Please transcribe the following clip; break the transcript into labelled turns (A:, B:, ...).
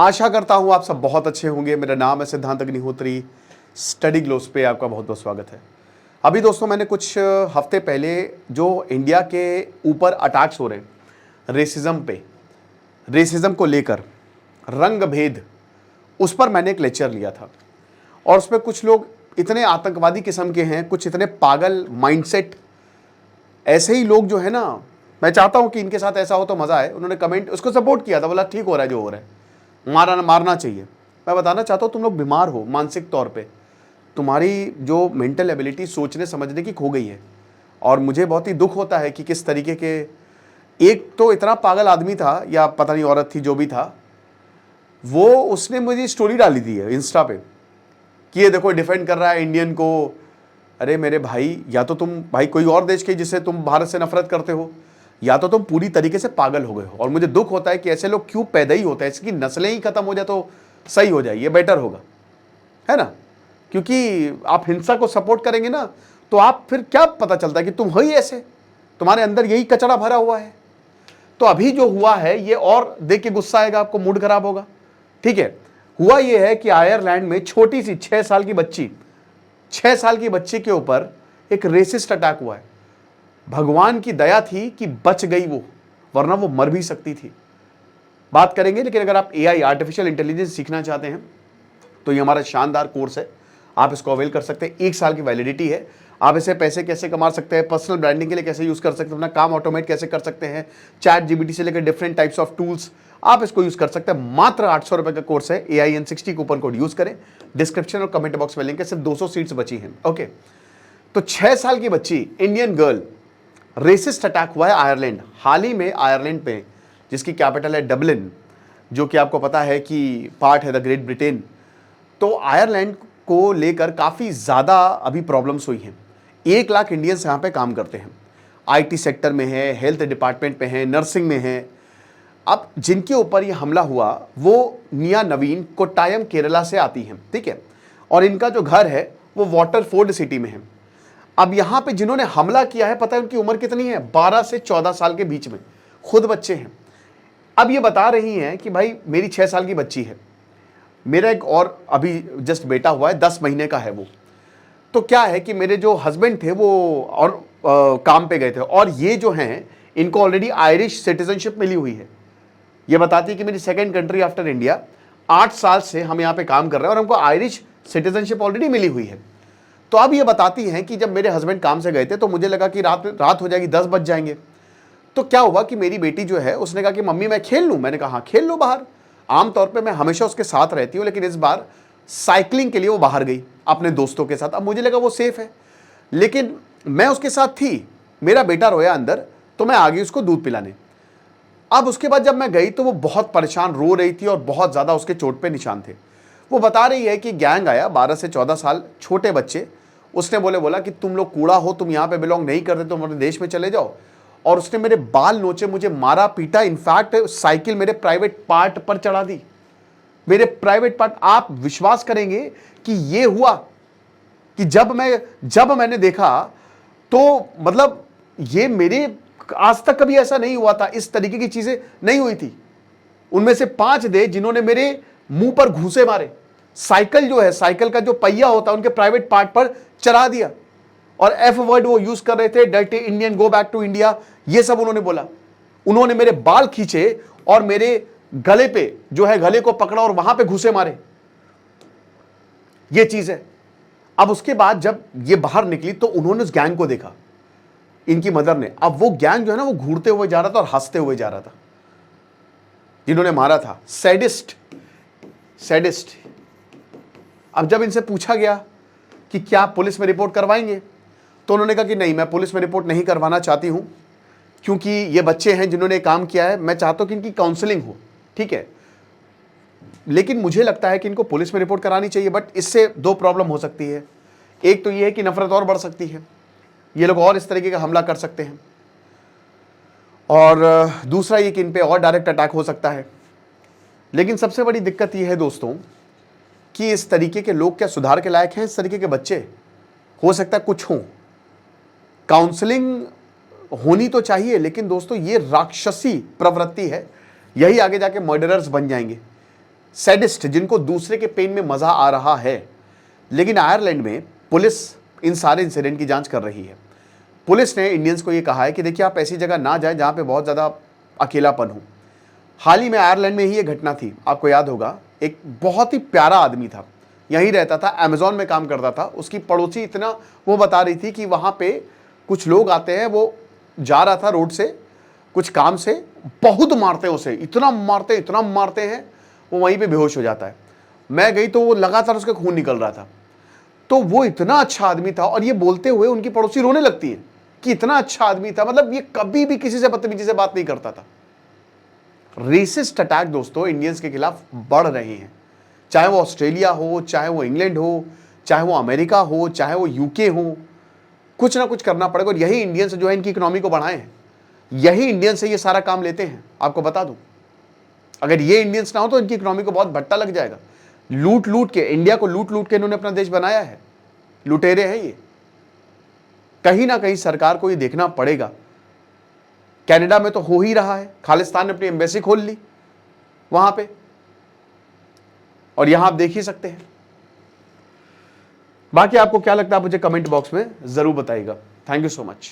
A: आशा करता हूँ आप सब बहुत अच्छे होंगे। मेरा नाम है सिद्धांत अग्निहोत्री। स्टडी ग्लोस पे आपका बहुत बहुत स्वागत है। अभी दोस्तों मैंने कुछ हफ्ते पहले जो इंडिया के ऊपर अटैक्स हो रहे हैं रेसिज्म को लेकर, रंग भेद, उस पर मैंने एक लेक्चर लिया था। और उसमें कुछ लोग इतने आतंकवादी किस्म के हैं, कुछ इतने पागल माइंडसेट, ऐसे ही लोग जो है ना, मैं चाहता हूं कि इनके साथ ऐसा हो तो मजा आए। उन्होंने कमेंट उसको सपोर्ट किया था, बोला ठीक हो रहा है जो हो रहा है, मारना चाहिए। मैं बताना चाहता हूं तुम लोग बीमार हो मानसिक तौर पे, तुम्हारी जो मेंटल एबिलिटी सोचने समझने की खो गई है। और मुझे बहुत ही दुख होता है कि किस तरीके के, एक तो इतना पागल आदमी था या पता नहीं औरत थी, जो भी था वो, उसने मुझे स्टोरी डाली थी है इंस्टा पे कि ये देखो डिफेंड कर रहा है इंडियन को। अरे मेरे भाई, या तो तुम भाई कोई और देश के जिससे तुम भारत से नफरत करते हो, या तो तुम पूरी तरीके से पागल हो गए हो। और मुझे दुख होता है कि ऐसे लोग क्यों पैदा ही होते हैं। इसकी नस्लें ही खत्म हो जाए तो सही हो जाए, ये बेटर होगा, है ना। क्योंकि आप हिंसा को सपोर्ट करेंगे ना, तो आप फिर क्या पता चलता है कि तुम हो ही ऐसे, तुम्हारे अंदर यही कचरा भरा हुआ है। तो अभी जो हुआ है ये, और देख के गुस्सा आएगा आपको, मूड खराब होगा, ठीक है। हुआ ये है कि आयरलैंड में छोटी सी 6 साल की बच्ची के ऊपर एक रेसिस्ट अटैक हुआ है। भगवान की दया थी कि बच गई वो, वरना वो मर भी सकती थी। बात करेंगे, लेकिन अगर आप एआई, आर्टिफिशियल इंटेलिजेंस सीखना चाहते हैं तो ये हमारा शानदार कोर्स है, आप इसको अवेल कर सकते हैं। 1 साल की वैलिडिटी है। आप इसे पैसे कैसे कमा सकते हैं, पर्सनल ब्रांडिंग के लिए कैसे यूज कर सकते हैं, अपना काम ऑटोमेट कैसे कर सकते हैं, चैट जीपीटी से लेकर डिफरेंट टाइप्स ऑफ टूल्स आप इसको यूज कर सकते हैं। मात्र 800 रुपए का कोर्स है। AIN60 कूपन कोड यूज करें, डिस्क्रिप्शन और कमेंट बॉक्स में लिंक है। सिर्फ 200 सीट्स बची हैं। ओके, तो 6 साल की बच्ची, इंडियन गर्ल, रेसिस्ट अटैक हुआ है आयरलैंड, हाल ही में आयरलैंड पे, जिसकी कैपिटल है डबलिन, जो कि आपको पता है कि पार्ट है द ग्रेट ब्रिटेन। तो आयरलैंड को लेकर काफ़ी ज़्यादा अभी प्रॉब्लम्स हुई हैं। 1 लाख इंडियंस यहाँ पे काम करते हैं, IT सेक्टर में है, हेल्थ डिपार्टमेंट में है, नर्सिंग में है। अब जिनके ऊपर ये हमला हुआ वो निया नवीन कोट्टायम केरला से आती हैं, ठीक है। और इनका जो घर है वो वाटरफोर्ड सिटी में है। अब यहाँ पे जिन्होंने हमला किया है, पता है उनकी उम्र कितनी है? 12 से 14 साल के बीच में, खुद बच्चे हैं। अब ये बता रही हैं कि भाई मेरी 6 साल की बच्ची है, मेरा एक और अभी जस्ट बेटा हुआ है, 10 महीने का है वो। तो क्या है कि मेरे जो हस्बैंड थे वो और काम पे गए थे, और ये जो हैं इनको ऑलरेडी आयरिश सिटीजनशिप मिली हुई है। ये बताती है कि मेरी सेकंड कंट्री आफ्टर इंडिया, 8 साल से हम यहाँ पे काम कर रहे हैं और हमको आयरिश सिटीजनशिप ऑलरेडी मिली हुई है। तो अब ये बताती हैं कि जब मेरे हस्बैंड काम से गए थे तो मुझे लगा कि रात हो जाएगी, 10 बज जाएंगे। तो क्या हुआ कि मेरी बेटी जो है उसने कहा कि मम्मी मैं खेल लूँ। मैंने कहा हाँ खेल लो बाहर। आमतौर पे मैं हमेशा उसके साथ रहती हूँ, लेकिन इस बार साइकिलिंग के लिए वो बाहर गई अपने दोस्तों के साथ। अब मुझे लगा वो सेफ है, लेकिन मैं उसके साथ थी, मेरा बेटा रोया अंदर, तो मैं आ गई उसको दूध पिलाने। अब उसके बाद जब मैं गई तो वो बहुत परेशान रो रही थी और बहुत ज़्यादा उसके चोट पे निशान थे। वो बता रही है कि गैंग आया, 12 से 14 साल छोटे बच्चे, उसने बोला कि तुम लोग कूड़ा हो, तुम यहाँ पे बिलोंग नहीं करते, तुम अपने देश में चले जाओ। और उसने मेरे बाल नोचे, मुझे मारा पीटा, इनफैक्ट साइकिल मेरे प्राइवेट पार्ट पर चढ़ा दी, मेरे प्राइवेट पार्ट। आप विश्वास करेंगे कि ये हुआ कि जब मैंने देखा तो मतलब ये मेरे आज तक कभी ऐसा नहीं हुआ था, इस तरीके की चीजें नहीं हुई थी। उनमें से 5 थे जिन्होंने मेरे मुंह पर घूंसे मारे, साइकिल जो है, साइकिल का जो पहिया होता है उनके प्राइवेट पार्ट पर चढ़ा दिया, और F वर्ड वो यूज कर रहे थे, dirty Indian, go back to India, ये सब उन्होंने बोला। उन्होंने मेरे बाल खींचे और मेरे गले पे जो है, गले को पकड़ा और वहां पे घुसे मारे। ये चीज है। अब उसके बाद जब ये बाहर निकली तो उन्होंने उस गैंग को देखा, इनकी मदर ने। अब वो गैंग जो है ना, वो घूरते हुए जा रहा था और हंसते हुए जा रहा था, जिन्होंने मारा था। सैडिस्ट। अब जब इनसे पूछा गया कि क्या पुलिस में रिपोर्ट करवाएंगे, तो उन्होंने कहा कि नहीं, मैं पुलिस में रिपोर्ट नहीं करवाना चाहती हूं, क्योंकि ये बच्चे हैं जिन्होंने काम किया है, मैं चाहता हूं कि इनकी काउंसलिंग हो, ठीक है। लेकिन मुझे लगता है कि इनको पुलिस में रिपोर्ट करानी चाहिए, बट इससे 2 प्रॉब्लम हो सकती है। एक तो ये है कि नफरत और बढ़ सकती है, ये लोग और इस तरीके का हमला कर सकते हैं, और दूसरा ये कि इन पे और डायरेक्ट अटैक हो सकता है। लेकिन सबसे बड़ी दिक्कत ये है दोस्तों कि इस तरीके के लोग क्या सुधार के लायक हैं? इस तरीके के बच्चे, हो सकता है कुछ हों, काउंसलिंग होनी तो चाहिए, लेकिन दोस्तों ये राक्षसी प्रवृत्ति है, यही आगे जाके मर्डरर्स बन जाएंगे। सैडिस्ट जिनको दूसरे के पेन में मजा आ रहा है। लेकिन आयरलैंड में पुलिस इन सारे इंसिडेंट की जांच कर रही है। पुलिस ने इंडियंस को यह कहा है कि देखिए आप ऐसी जगह ना जाएं जहां पे बहुत ज़्यादा अकेलापन हो। हाल ही में आयरलैंड में ही ये घटना थी, आपको याद होगा, एक बहुत ही प्यारा आदमी था, यहीं रहता था, अमेजोन में काम करता था। उसकी पड़ोसी इतना, वो बता रही थी कि वहाँ पे कुछ लोग आते हैं, वो जा रहा था रोड से कुछ काम से, बहुत मारते हैं उसे, इतना मारते हैं, वो वहीं पे बेहोश हो जाता है। मैं गई तो वो लगातार उसका खून निकल रहा था। तो वो इतना अच्छा आदमी था, और ये बोलते हुए उनकी पड़ोसी रोने लगती है कि इतना अच्छा आदमी था, मतलब ये कभी भी किसी से बदतमीजी से बात नहीं करता था। रेसिस्ट अटैक दोस्तों इंडियंस के खिलाफ बढ़ रहे हैं, चाहे वो ऑस्ट्रेलिया हो, चाहे वो इंग्लैंड हो, चाहे वो अमेरिका हो, चाहे वो यूके हो, कुछ ना कुछ करना पड़ेगा। और यही इंडियंस जो है इनकी इकोनॉमी को बढ़ाए हैं, यही इंडियंस से ये सारा काम लेते हैं। आपको बता दूं, अगर ये इंडियंस ना हो तो इनकी इकोनॉमी को बहुत भट्टा लग जाएगा। लूट लूट के, इंडिया को लूट लूट के इन्होंने अपना देश बनाया है, लुटेरे हैं ये। कहीं ना कहीं सरकार को ये देखना पड़ेगा। कनाडा में तो हो ही रहा है, खालिस्तान ने अपनी एम्बेसी खोल ली वहां पे, और यहां आप देख ही सकते हैं। बाकी आपको क्या लगता है मुझे कमेंट बॉक्स में जरूर बताइएगा। Thank you so much.